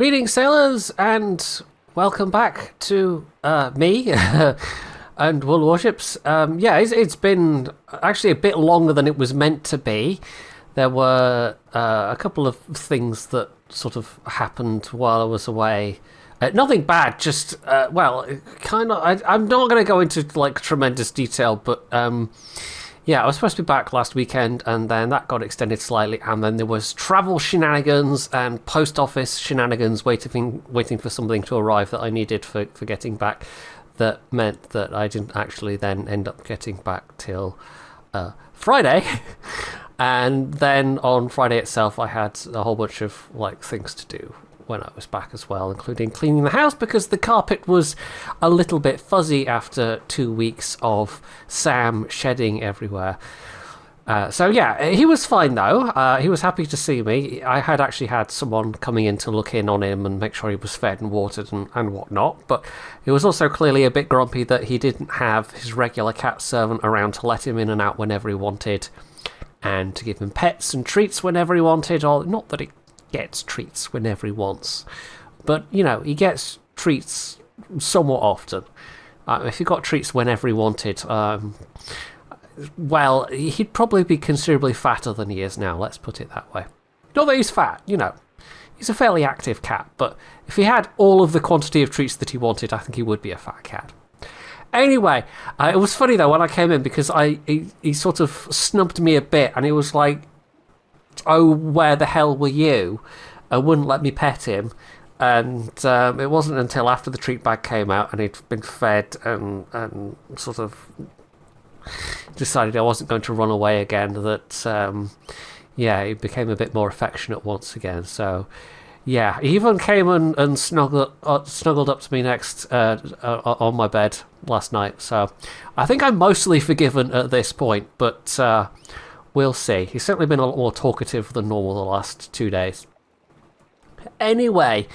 Greetings, sailors, and welcome back to me and World Warships. It's been actually a bit longer than it was meant to be. There were a couple of things that sort of happened while I was away. Nothing bad, just, I'm not going to go into, tremendous detail, but, I was supposed to be back last weekend, and then that got extended slightly, and then there was travel shenanigans and post office shenanigans waiting for something to arrive that I needed for getting back. That meant that I didn't actually then end up getting back till Friday. And then on Friday itself, I had a whole bunch of things to do when I was back as well, including cleaning the house because the carpet was a little bit fuzzy after 2 weeks of Sam shedding everywhere. He was fine though. He was happy to see me. I had actually had someone coming in to look in on him and make sure he was fed and watered and whatnot, but he was also clearly a bit grumpy that he didn't have his regular cat servant around to let him in and out whenever he wanted and to give him pets and treats whenever he wanted, or not that he gets treats whenever he wants, but he gets treats somewhat often. If he got treats whenever he wanted, he'd probably be considerably fatter than he is now, let's put it that way. Not that he's fat, he's a fairly active cat, but if he had all of the quantity of treats that he wanted, I think he would be a fat cat. Anyway, it was funny though when I came in because he sort of snubbed me a bit and he was like, "Oh, where the hell were you?" and wouldn't let me pet him. And it wasn't until after the treat bag came out and he'd been fed and sort of decided I wasn't going to run away again that, he became a bit more affectionate once again. So, yeah, he even came and snuggled up to me next on my bed last night. So I think I'm mostly forgiven at this point, but we'll see. He's certainly been a lot more talkative than normal the last 2 days. Anyway,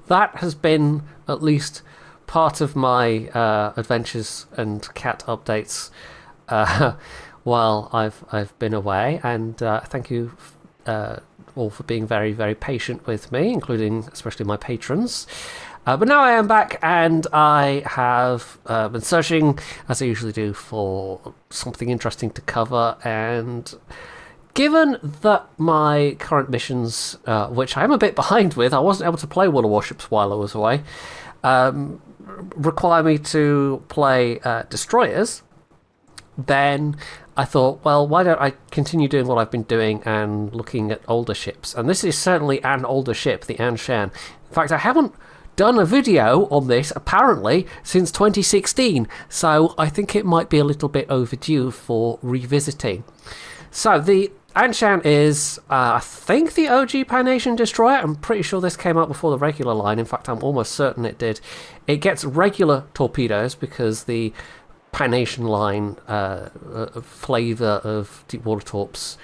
that has been at least part of my adventures and cat updates while I've been away, and thank you all for being very, very patient with me, including especially my patrons. But now I am back, and I have been searching, as I usually do, for something interesting to cover, and given that my current missions, which I am a bit behind with, I wasn't able to play World of Warships while I was away, require me to play destroyers, then I thought, well, why don't I continue doing what I've been doing and looking at older ships? And this is certainly an older ship, the Anshan. In fact, I haven't done a video on this, apparently, since 2016, so I think it might be a little bit overdue for revisiting. So, the Anshan is, I think, the OG Pan-Asian destroyer. I'm pretty sure this came out before the regular line. In fact, I'm almost certain it did. It gets regular torpedoes because the Pan-Asian line flavour of deep water torps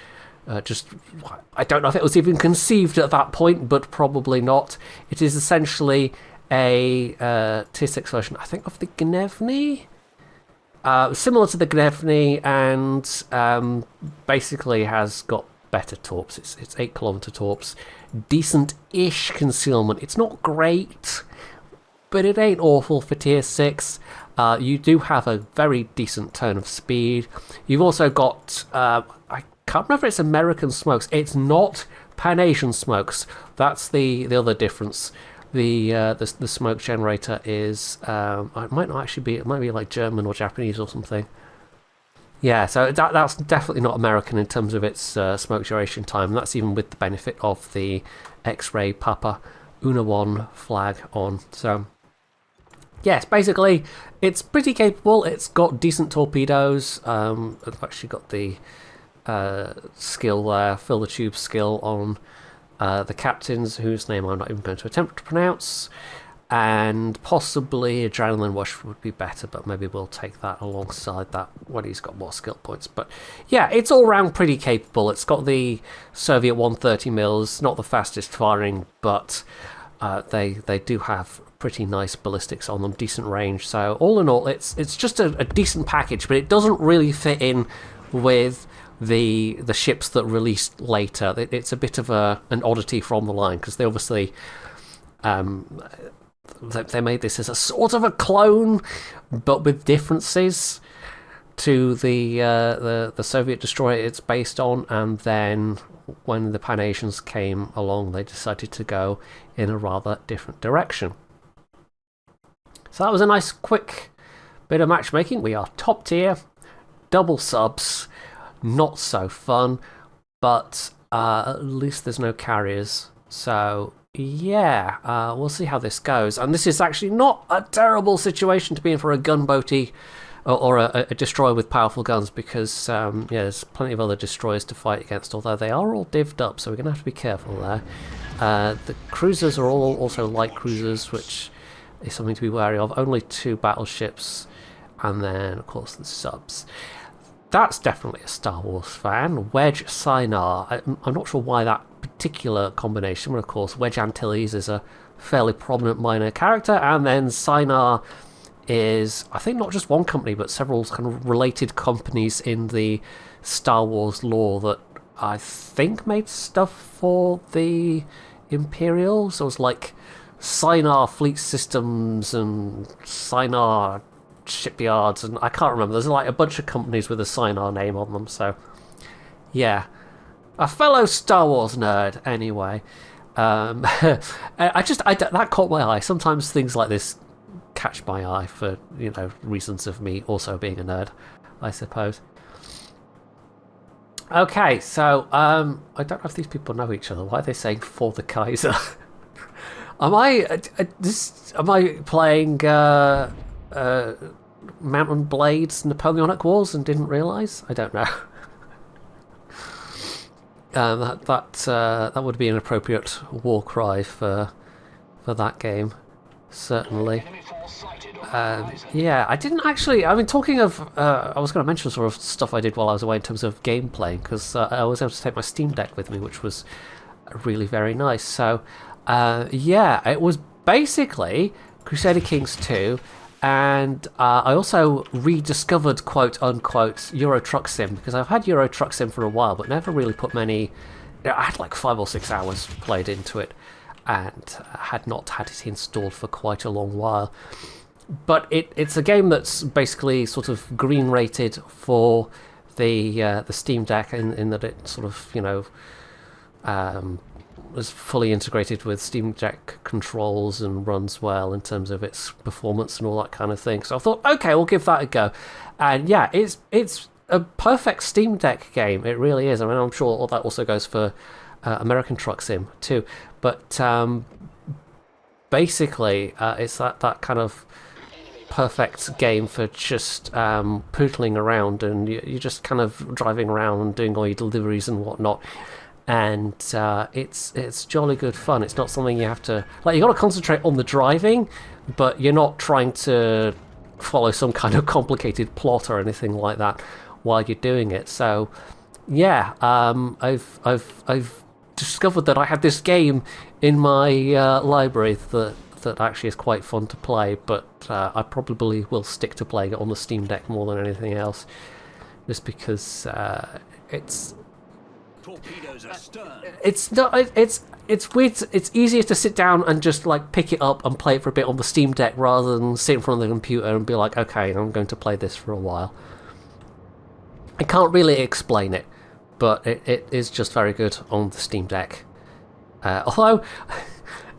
I don't know if it was even conceived at that point, but probably not. It is essentially a Tier 6 version, I think, of the Gnevny. Similar to the Gnevny, and basically has got better torps. It's 8-kilometre torps. Decent-ish concealment. It's not great, but it ain't awful for Tier 6. You do have a very decent turn of speed. You've also got... I can't remember if it's American smokes. It's not Pan-Asian smokes. That's the other difference. The smoke generator is it might not actually be. It might be like German or Japanese or something. Yeah, so that's definitely not American in terms of its smoke duration time. That's even with the benefit of the X-ray Papa Una 1 flag on. So yes, basically it's pretty capable. It's got decent torpedoes. I've actually got the skill there, fill the tube skill on the captains, whose name I'm not even going to attempt to pronounce, and possibly Adrenaline Rush would be better, but maybe we'll take that alongside that when he's got more skill points. But yeah, it's all round pretty capable. It's got the Soviet 130 mils, not the fastest firing, but they do have pretty nice ballistics on them, decent range. So all in all, it's just a decent package, but it doesn't really fit in with the ships that released later. It's a bit of an oddity from the line, because they obviously They made this as a sort of a clone, but with differences to the Soviet destroyer it's based on, and then when the Pan Asians came along, they decided to go in a rather different direction. So that was a nice quick bit of matchmaking. We are top tier, double subs, not so fun, but at least there's no carriers. So yeah, we'll see how this goes. And this is actually not a terrible situation to be in for a gunboaty or a destroyer with powerful guns, because yeah, there's plenty of other destroyers to fight against, although they are all divvied up, so we're going to have to be careful there. The cruisers are all also light cruisers, which is something to be wary of. Only 2 battleships, and then of course the subs. That's definitely a Star Wars fan. Wedge Sinar. I'm not sure why that particular combination, but of course Wedge Antilles is a fairly prominent minor character, and then Sinar is, I think, not just one company, but several kind of related companies in the Star Wars lore that I think made stuff for the Imperial. So it's like Sinar Fleet Systems and Sinar Shipyards, and I can't remember. There's like a bunch of companies with a Sinar name on them. So yeah, a fellow Star Wars nerd anyway. That caught my eye. Sometimes things like this catch my eye for, you know, reasons of me also being a nerd, I suppose. Okay, so I don't know if these people know each other. Why are they saying "for the Kaiser"? Am I playing Mount and Blade's Napoleonic Wars and didn't realise? I don't know. That would be an appropriate war cry for that game, certainly. Yeah, I didn't actually. I mean, talking of, I was going to mention sort of stuff I did while I was away in terms of game playing, because I was able to take my Steam Deck with me, which was really very nice. So, yeah, it was basically Crusader Kings 2, and I also rediscovered, quote unquote, Euro Truck Sim, because I've had Euro Truck Sim for a while, but never really put many. I had like 5 or 6 hours played into it, and had not had it installed for quite a long while. But it's a game that's basically sort of green rated for the Steam Deck, in that it sort of, you know, was fully integrated with Steam Deck controls and runs well in terms of its performance and all that kind of thing. So I thought, okay, we'll give that a go. And yeah, it's a perfect Steam Deck game. It really is. I mean, I'm sure all that also goes for American Truck Sim too. But basically, it's that kind of perfect game for just pootling around, and you're just kind of driving around and doing all your deliveries and whatnot. And it's jolly good fun. It's not something you have to, like, you got to concentrate on the driving, but you're not trying to follow some kind of complicated plot or anything like that while you're doing it. So yeah, I've discovered that I have this game in my library that actually is quite fun to play, but I probably will stick to playing it on the Steam Deck more than anything else, just because it's weird. It's easier to sit down and just like pick it up and play it for a bit on the Steam Deck rather than sit in front of the computer and be like, okay, I'm going to play this for a while. I can't really explain it, but it is just very good on the Steam Deck. Although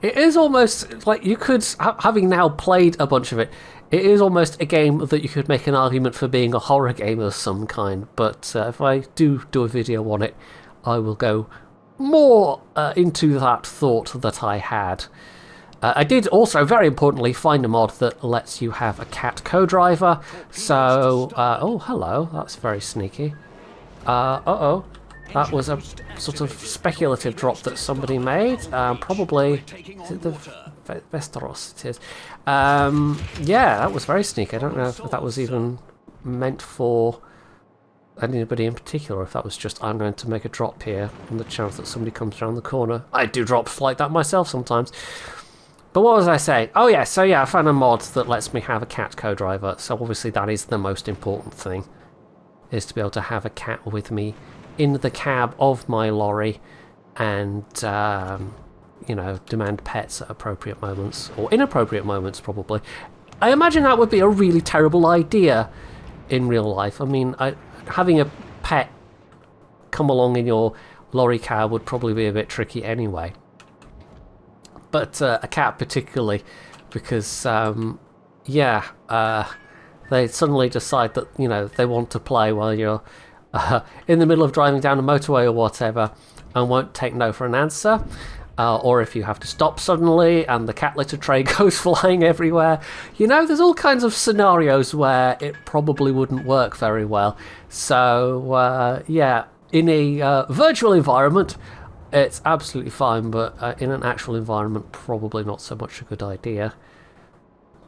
it is almost like you could, having now played a bunch of it, it is almost a game that you could make an argument for being a horror game of some kind. But if I do a video on it, I will go more into that thought that I had. I did also, very importantly, find a mod that lets you have a cat co-driver. So, oh, hello, that's very sneaky. Uh-oh. That was a sort of speculative drop that somebody made. Probably, is it the Westeros? It is. Yeah, that was very sneaky. I don't know if that was even meant for anybody in particular, or if that was just, I'm going to make a drop here on the chance that somebody comes around the corner. I do drops like that myself sometimes. But what was I saying? Oh yeah, so yeah, I found a mod that lets me have a cat co-driver. So obviously that is the most important thing, is to be able to have a cat with me in the cab of my lorry, and you know, demand pets at appropriate moments, or inappropriate moments probably. I imagine that would be a really terrible idea in real life. I mean, having a pet come along in your lorry car would probably be a bit tricky anyway. But a cat particularly, because they suddenly decide that, you know, they want to play while you're in the middle of driving down a motorway or whatever, and won't take no for an answer. Or if you have to stop suddenly and the cat litter tray goes flying everywhere. You know, there's all kinds of scenarios where it probably wouldn't work very well. So, in a virtual environment, it's absolutely fine, but in an actual environment, probably not so much a good idea.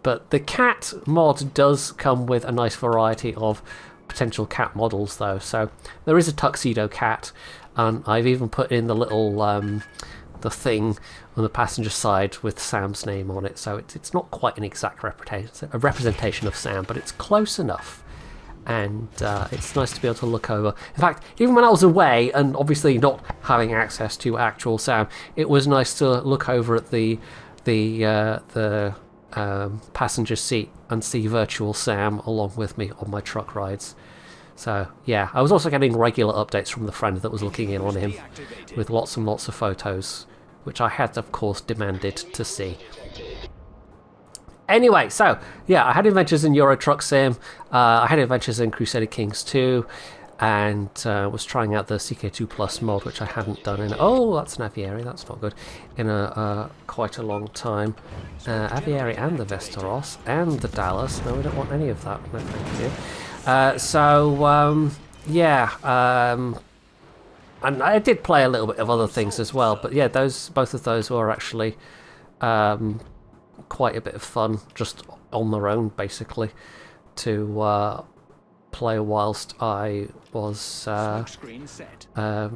But the cat mod does come with a nice variety of potential cat models, though. So there is a tuxedo cat, and I've even put in the little the thing on the passenger side with Sam's name on it. So it's not quite an exact representation of Sam, but it's close enough. And it's nice to be able to look over. In fact, even when I was away, and obviously not having access to actual Sam, it was nice to look over at the passenger seat and see virtual Sam along with me on my truck rides. So yeah, I was also getting regular updates from the friend that was looking in on him with lots and lots of photos, which I had of course demanded to see. Anyway, so yeah, I had adventures in Euro Truck Sim, I had adventures in Crusader Kings 2, and was trying out the CK2 Plus mod, which I hadn't done in, oh, that's an Aviary, that's not good, in quite a long time. Aviary and the Vesteros, and the Dallas, no, we don't want any of that, no thank you. And I did play a little bit of other things as well, but yeah, both of those were actually quite a bit of fun, just on their own, basically, to play whilst I was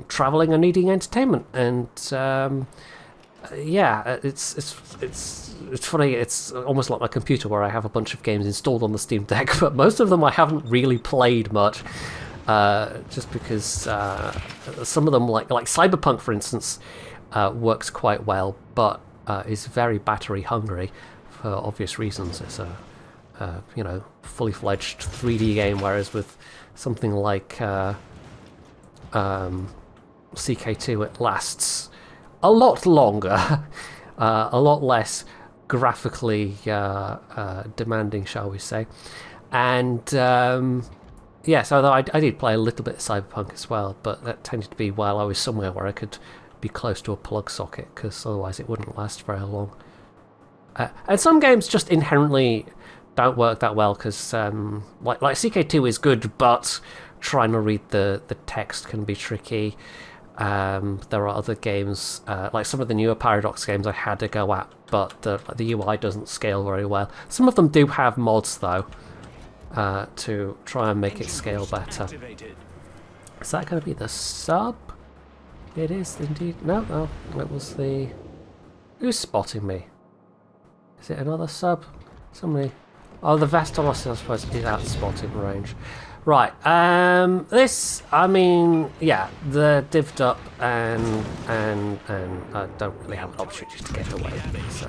travelling and needing entertainment. And it's funny. It's almost like my computer, where I have a bunch of games installed on the Steam Deck, but most of them I haven't really played much, just because some of them, like Cyberpunk, for instance, works quite well, but is very battery hungry for obvious reasons. It's a fully fledged 3D game, whereas with something like CK2, it lasts a lot longer, a lot less graphically demanding, shall we say. And so I did play a little bit of Cyberpunk as well, but that tended to be while I was somewhere where I could be close to a plug socket, because otherwise it wouldn't last very long. And some games just inherently don't work that well, because like CK2 is good, but trying to read the text can be tricky. There are other games, like some of the newer Paradox games I had to go at, but the UI doesn't scale very well. Some of them do have mods, though, to try and make it scale better. Is that going to be the sub? It is indeed. No, it was the... Who's spotting me? Is it another sub? Somebody... Oh, the Vesteros, I suppose, is out spotting range. Right, this, I mean, yeah, the divved up and I don't really have an opportunity to get away with it, so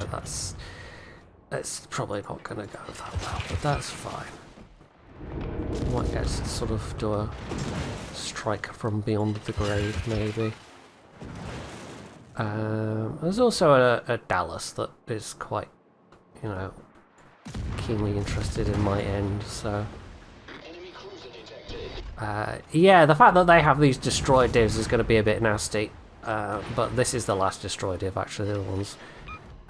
that's probably not going to go that well, but that's fine. Might get to sort of do a strike from beyond the grave, maybe. There's also a Dallas that is quite, keenly interested in my end, so... yeah, the fact that they have these destroy divs is going to be a bit nasty, but this is the last destroy div, actually. The other one's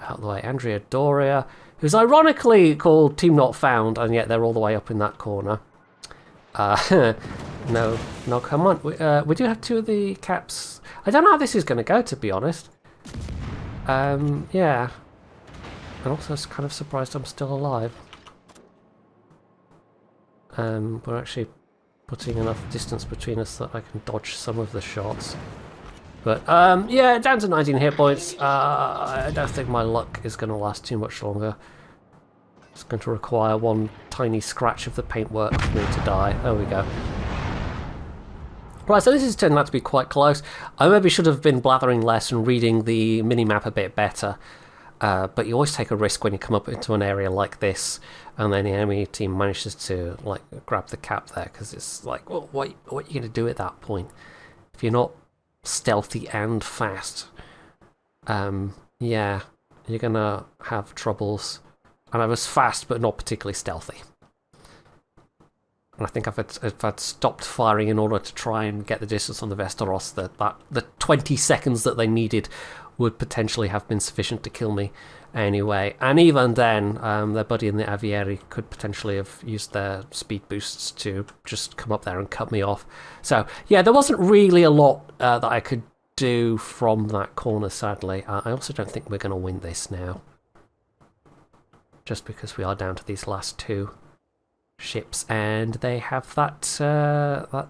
out of the way. Andrea Doria, who's ironically called Team Not Found, and yet they're all the way up in that corner. No, come on. We do have two of the caps. I don't know how this is going to go, to be honest. Yeah. I'm also kind of surprised I'm still alive. We're actually putting enough distance between us that I can dodge some of the shots. But, yeah, down to 19 hit points. I don't think my luck is going to last too much longer. It's going to require one tiny scratch of the paintwork for me to die. There we go. Right, so this is turning out to be quite close. I maybe should have been blathering less and reading the mini-map a bit better. But you always take a risk when you come up into an area like this, and then the enemy team manages to like grab the cap there, because it's like, well, what are you going to do at that point if you're not stealthy and fast? Yeah, you're going to have troubles. And I was fast, but not particularly stealthy. And I think if I'd stopped firing in order to try and get the distance on the Vesteros, the 20 seconds that they needed would potentially have been sufficient to kill me anyway. And even then, their buddy in the Aviary could potentially have used their speed boosts to just come up there and cut me off. So, yeah, there wasn't really a lot that I could do from that corner, sadly. I also don't think we're going to win this now. Just because we are down to these last two ships, and they have that that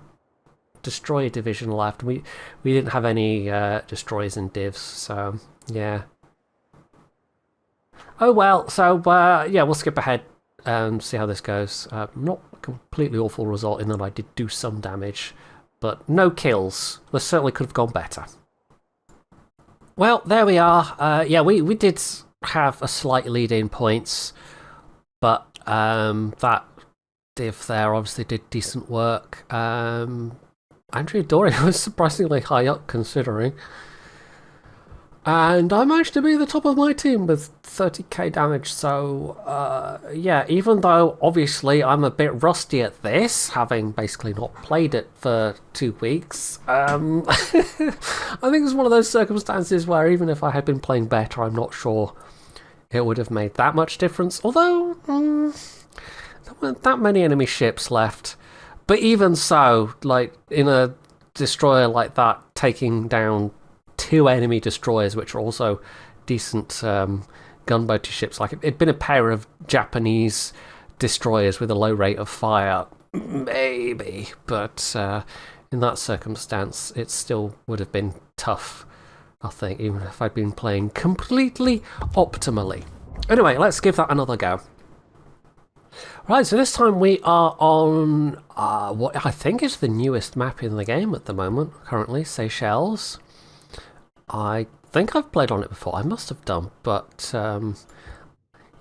destroyer division left. We didn't have any destroyers and divs, so yeah. Oh well, so yeah, we'll skip ahead and see how this goes. Not a completely awful result in that I did do some damage, but no kills. This certainly could have gone better. Well, there we are. Yeah, we did have a slight lead in points, but that div there obviously did decent work. Andrea Dorian was surprisingly high up considering. And I managed to be the top of my team with 30k damage, so yeah, even though obviously I'm a bit rusty at this, having basically not played it for 2 weeks, I think it's one of those circumstances where even if I had been playing better, I'm not sure it would have made that much difference, although there weren't that many enemy ships left. But even so, like, in a destroyer like that, taking down 2 enemy destroyers, which are also decent gunboater ships, like it'd been a pair of Japanese destroyers with a low rate of fire, maybe, but in that circumstance, it still would have been tough, I think, even if I'd been playing completely optimally. Anyway, let's give that another go. Right, so this time we are on what I think is the newest map in the game at the moment, currently, Seychelles. I think I've played on it before, I must have done, but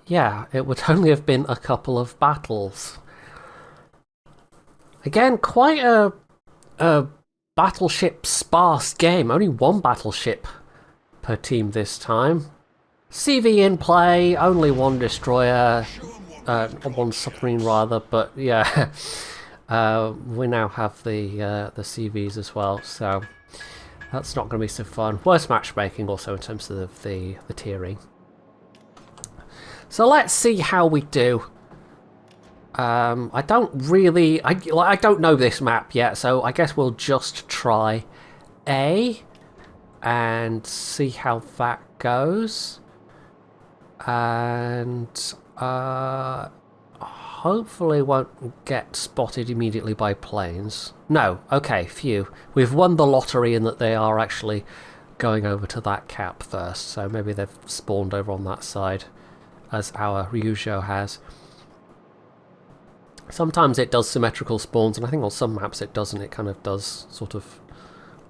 yeah, it would only have been a couple of battles. Again, quite a battleship sparse game, only 1 battleship per team this time. CV in play, only 1 destroyer. 1 submarine rather, but yeah, we now have the CVs as well, so that's not going to be so fun. Worse matchmaking also in terms of the tiering. So let's see how we do. I don't really, I don't know this map yet, so I guess we'll just try A and see how that goes, and hopefully won't get spotted immediately by planes. No, okay, phew. We've won the lottery in that they are actually going over to that cap first, so maybe they've spawned over on that side, as our Ryujo has. Sometimes it does symmetrical spawns, and I think on some maps it doesn't. It kind of does sort of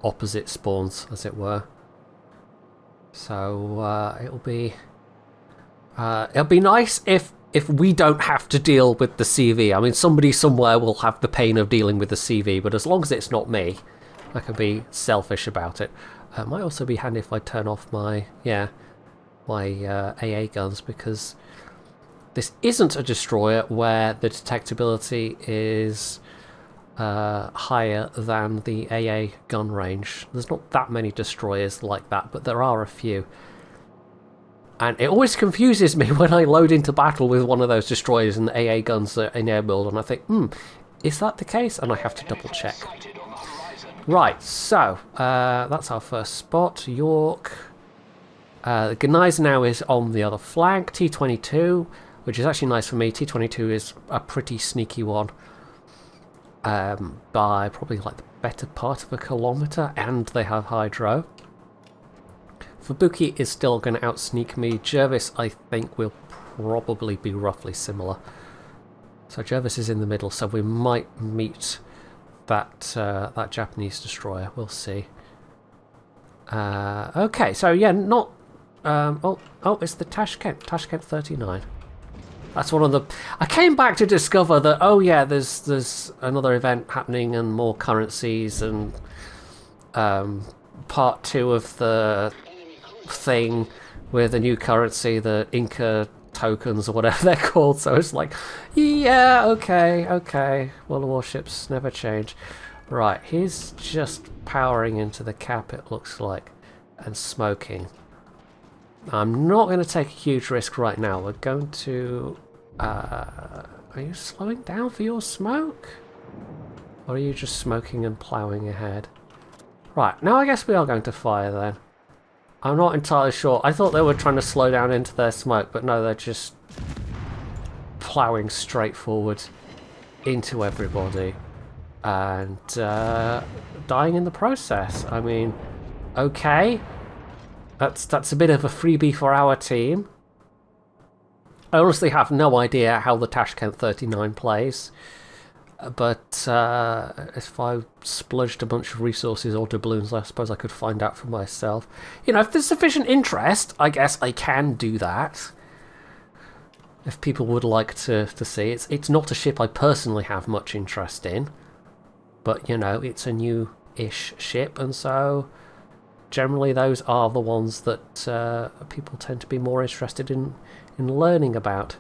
opposite spawns, as it were. So it'll be nice if we don't have to deal with the CV. I mean, somebody somewhere will have the pain of dealing with the CV, but as long as it's not me, I can be selfish about it. It might also be handy if I turn off my AA guns, because this isn't a destroyer where the detectability is higher than the AA gun range. There's not that many destroyers like that, but there are a few. And it always confuses me when I load into battle with one of those destroyers and the AA guns are in air build, and I think, is that the case? And I have to double check. Right, so that's our first spot, York. The Gneiser now is on the other flank, T-22, which is actually nice for me. T-22 is a pretty sneaky one, by probably like the better part of a kilometre, and they have hydro. Fubuki is still going to outsneak me. Jervis, I think, will probably be roughly similar. So Jervis is in the middle, so we might meet that Japanese destroyer. We'll see. Okay, so yeah, not. It's the Tashkent 39. That's one of the. I came back to discover that. Oh yeah, there's another event happening and more currencies and part 2 of the thing with a new currency, the Inca tokens or whatever they're called. So it's like, yeah, okay. Well, the warships never change. Right, he's just powering into the cap, it looks like, and smoking. I'm not going to take a huge risk right now. We're going to... are you slowing down for your smoke? Or are you just smoking and ploughing ahead? Right, now I guess we are going to fire then. I'm not entirely sure. I thought they were trying to slow down into their smoke, but no, they're just ploughing straight forward into everybody and dying in the process. I mean, okay, that's a bit of a freebie for our team. I honestly have no idea how the Tashkent 39 plays, but if I splurged a bunch of resources or doubloons, I suppose I could find out for myself. You know, if there's sufficient interest, I guess I can do that. If people would like to see it. It's not a ship I personally have much interest in, but you know, it's a new-ish ship, and so generally those are the ones that people tend to be more interested in learning about.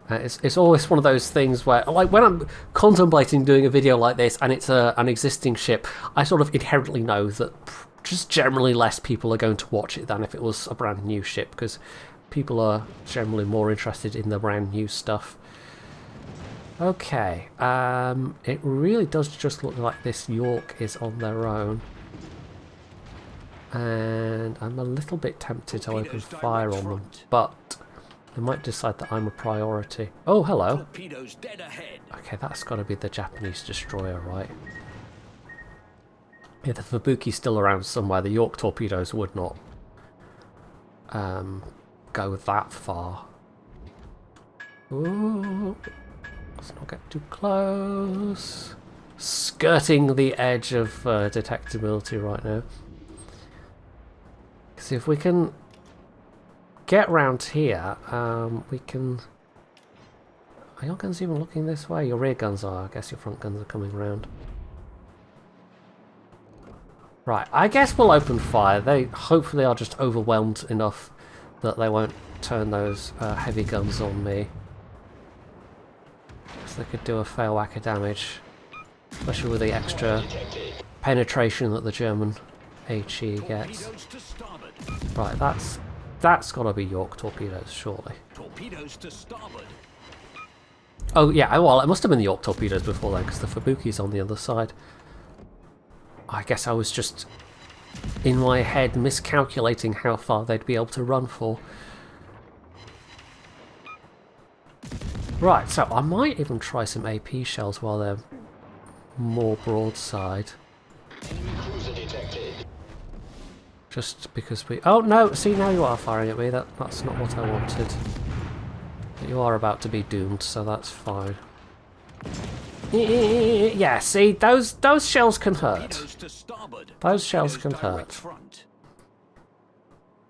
It's always one of those things where, like, when I'm contemplating doing a video like this and it's an existing ship, I sort of inherently know that just generally less people are going to watch it than if it was a brand new ship, because people are generally more interested in the brand new stuff. Okay, it really does just look like this York is on their own. And I'm a little bit tempted to open fire on them, but they might decide that I'm a priority. Oh, hello. Okay, that's got to be the Japanese destroyer, right? Yeah, the Fubuki's still around somewhere. The York torpedoes would not go that far. Ooh, let's not get too close. Skirting the edge of detectability right now. See if we can get round here. We can... Are your guns even looking this way? Your rear guns are. I guess your front guns are coming round. Right, I guess we'll open fire. They hopefully are just overwhelmed enough that they won't turn those heavy guns on me. So they could do a fair whack of damage, especially with the extra penetration that the German HE gets. Right, that's got to be York torpedoes, surely. Torpedoes to starboard. Oh yeah, well, it must have been the York torpedoes before then, because the Fubuki's on the other side. I guess I was just in my head miscalculating how far they'd be able to run for. Right, so I might even try some AP shells while they're more broadside. Just because we... Oh no, see, now you are firing at me. That's not what I wanted. But you are about to be doomed, so that's fine. Yeah, see, those shells can hurt. Those shells can hurt.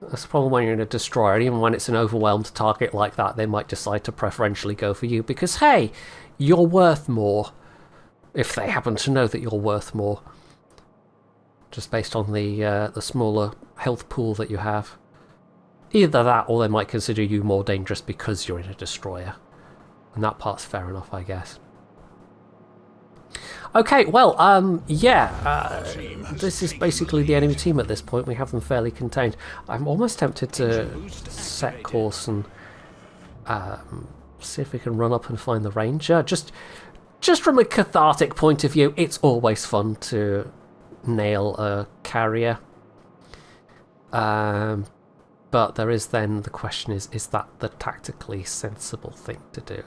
That's the problem when you're in a destroyer, and even when it's an overwhelmed target like that, they might decide to preferentially go for you, because hey, you're worth more. If they happen to know that you're worth more. Just based on the smaller health pool that you have. Either that, or they might consider you more dangerous because you're in a destroyer. And that part's fair enough, I guess. Okay, well, yeah, this is basically the enemy team at this point. We have them fairly contained. I'm almost tempted to set course and see if we can run up and find the Ranger. Just from a cathartic point of view, it's always fun to nail a carrier. But there is then the question is that the tactically sensible thing to do?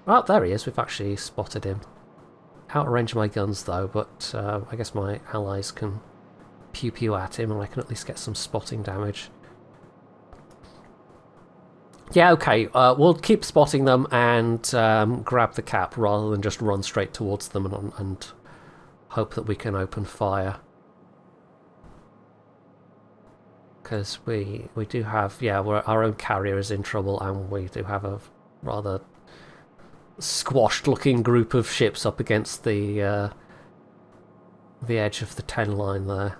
Well, there he is. We've actually spotted him. Out of range of my guns though, but I guess my allies can pew at him and I can at least get some spotting damage. Yeah, okay. We'll keep spotting them and grab the cap rather than just run straight towards them and hope that we can open fire. Because we do have, yeah, our own carrier is in trouble, and we do have a rather squashed-looking group of ships up against the edge of the 10 line there.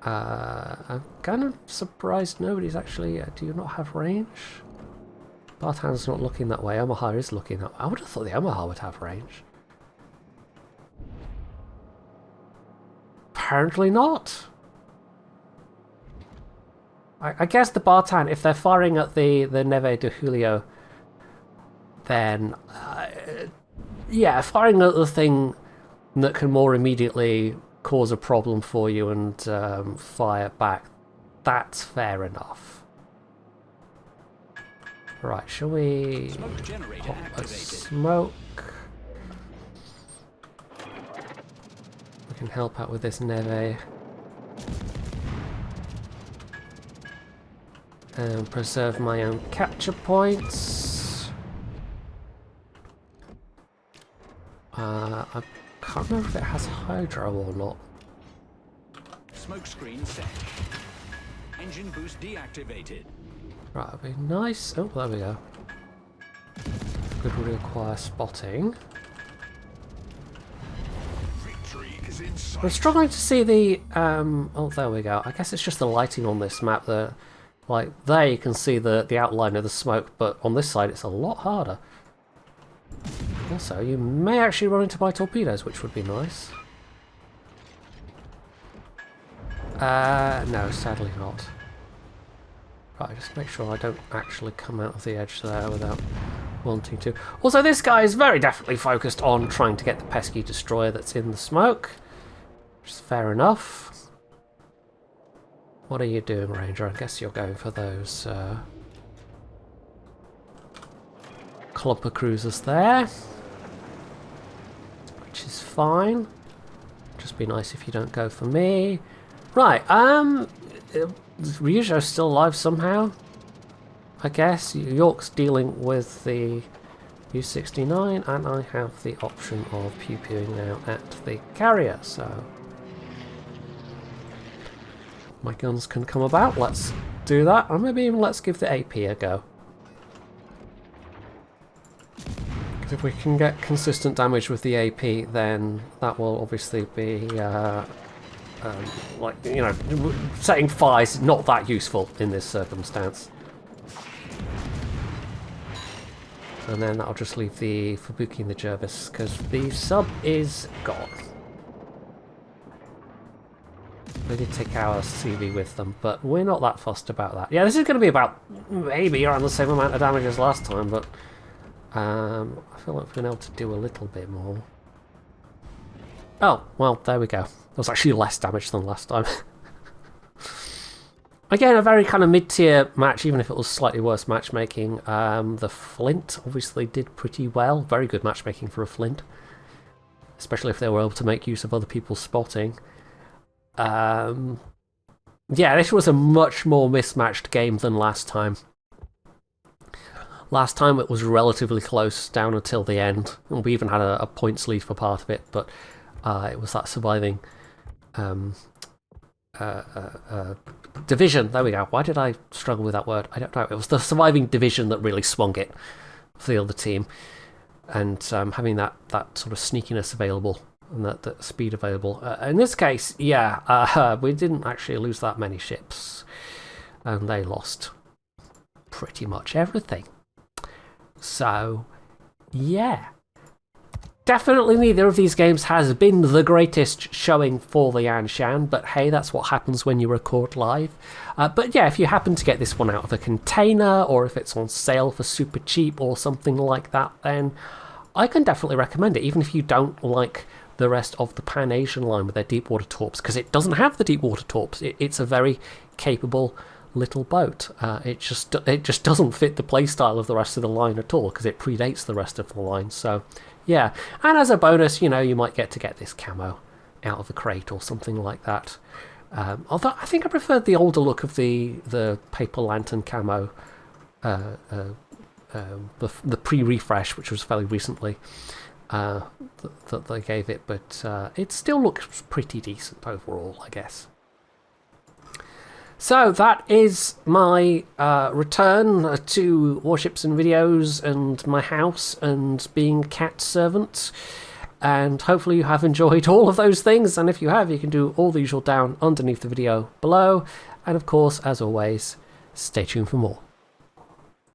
I'm kind of surprised nobody's actually... do you not have range? Bartan's not looking that way. Omaha is looking that way. I would have thought the Omaha would have range. Apparently not. I guess the Bartan, if they're firing at the Neve de Julio, then yeah, firing at the thing that can more immediately cause a problem for you and fire back, that's fair enough. Right, shall we pop a smoke? We can help out with this Neve. And preserve my own capture points. I can't remember if it has hydro or not. Smoke screen set. Engine boost deactivated. Right, that'd be nice. Oh, there we go. Could require spotting. I'm struggling to see the... oh, there we go. I guess it's just the lighting on this map that... Like, there you can see the outline of the smoke, but on this side it's a lot harder. Also, you may actually run into my torpedoes, which would be nice. No, sadly not. Right, just make sure I don't actually come out of the edge there without wanting to. Also, this guy is very definitely focused on trying to get the pesky destroyer that's in the smoke, which is fair enough. What are you doing, Ranger? I guess you're going for those clumper cruisers there, which is fine. Just be nice if you don't go for me. Right, Ryujo's still alive somehow, I guess. York's dealing with the U-69, and I have the option of pew-pewing now at the carrier, so... my guns can come about. Let's do that, and maybe even let's give the AP a go. Because if we can get consistent damage with the AP, then that will obviously be, like, you know, setting fires is not that useful in this circumstance. And then that'll just leave the Fubuki and the Jervis, because the sub is gone. They did take our CV with them, but we're not that fussed about that. Yeah, this is going to be about maybe around the same amount of damage as last time, but I feel like we've been able to do a little bit more. Oh, well, there we go. That was actually less damage than last time. Again, a very kind of mid-tier match, even if it was slightly worse matchmaking. The Flint obviously did pretty well. Very good matchmaking for a Flint, especially if they were able to make use of other people's spotting. Yeah, this was a much more mismatched game than last time. Last time it was relatively close down until the end. We even had a points lead for part of it, but it was that surviving division. There we go. Why did I struggle with that word? I don't know. It was the surviving division that really swung it for the other team. And having that sort of sneakiness available and that speed available. In this case, yeah, we didn't actually lose that many ships. And they lost pretty much everything. So, yeah. Definitely neither of these games has been the greatest showing for the Anshan, but hey, that's what happens when you record live. But yeah, if you happen to get this one out of a container, or if it's on sale for super cheap or something like that, then I can definitely recommend it, even if you don't like the rest of the Pan Asian line with their deep water torps, because it doesn't have the deep water torps. It's a very capable little boat. It just doesn't fit the playstyle of the rest of the line at all, because it predates the rest of the line. So yeah, and as a bonus, you know, you might get this camo out of a crate or something like that. Although I think I preferred the older look of the paper lantern camo the pre-refresh, which was fairly recently, that they gave it, but it still looks pretty decent overall, I guess. So that is my return to Warships and videos and my house and being a cat servant. And hopefully you have enjoyed all of those things, and if you have, you can do all the usual down underneath the video below. And of course, as always, stay tuned for more.